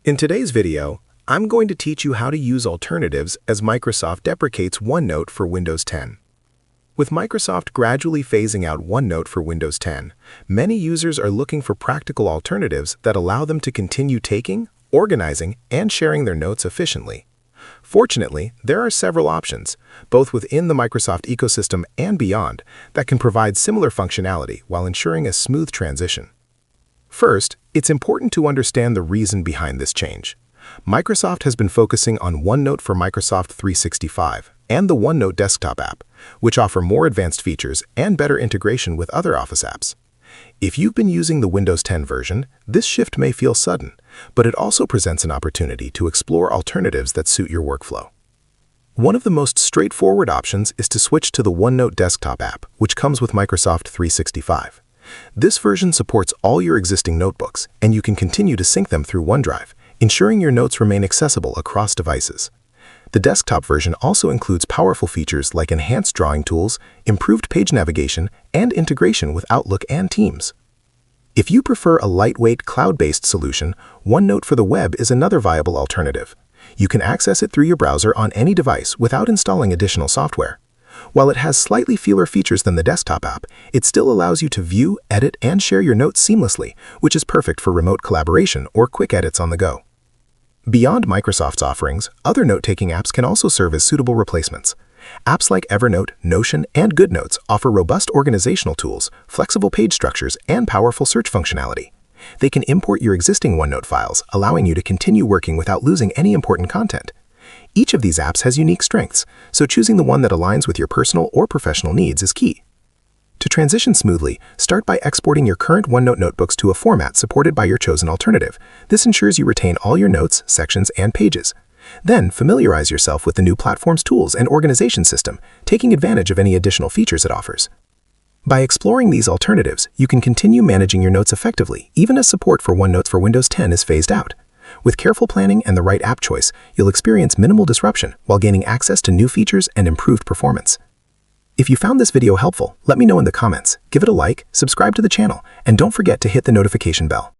In today's video, I'm going to teach you how to use alternatives as Microsoft deprecates OneNote for Windows 10. With Microsoft gradually phasing out OneNote for Windows 10, many users are looking for practical alternatives that allow them to continue taking, organizing, and sharing their notes efficiently. Fortunately, there are several options, both within the Microsoft ecosystem and beyond, that can provide similar functionality while ensuring a smooth transition. First, it's important to understand the reason behind this change. Microsoft has been focusing on OneNote for Microsoft 365 and the OneNote desktop app, which offer more advanced features and better integration with other Office apps. If you've been using the Windows 10 version, this shift may feel sudden, but it also presents an opportunity to explore alternatives that suit your workflow. One of the most straightforward options is to switch to the OneNote desktop app, which comes with Microsoft 365. This version supports all your existing notebooks, and you can continue to sync them through OneDrive, ensuring your notes remain accessible across devices. The desktop version also includes powerful features like enhanced drawing tools, improved page navigation, and integration with Outlook and Teams. If you prefer a lightweight, cloud-based solution, OneNote for the web is another viable alternative. You can access it through your browser on any device without installing additional software. While it has slightly fewer features than the desktop app, it still allows you to view, edit, and share your notes seamlessly, which is perfect for remote collaboration or quick edits on the go. Beyond Microsoft's offerings, other note-taking apps can also serve as suitable replacements. Apps like Evernote, Notion, and GoodNotes offer robust organizational tools, flexible page structures, and powerful search functionality. They can import your existing OneNote files, allowing you to continue working without losing any important content. Each of these apps has unique strengths, so choosing the one that aligns with your personal or professional needs is key. To transition smoothly, start by exporting your current OneNote notebooks to a format supported by your chosen alternative. This ensures you retain all your notes, sections, and pages. Then, familiarize yourself with the new platform's tools and organization system, taking advantage of any additional features it offers. By exploring these alternatives, you can continue managing your notes effectively, even as support for OneNote for Windows 10 is phased out. With careful planning and the right app choice, you'll experience minimal disruption while gaining access to new features and improved performance. If you found this video helpful, let me know in the comments, give it a like, subscribe to the channel, and don't forget to hit the notification bell.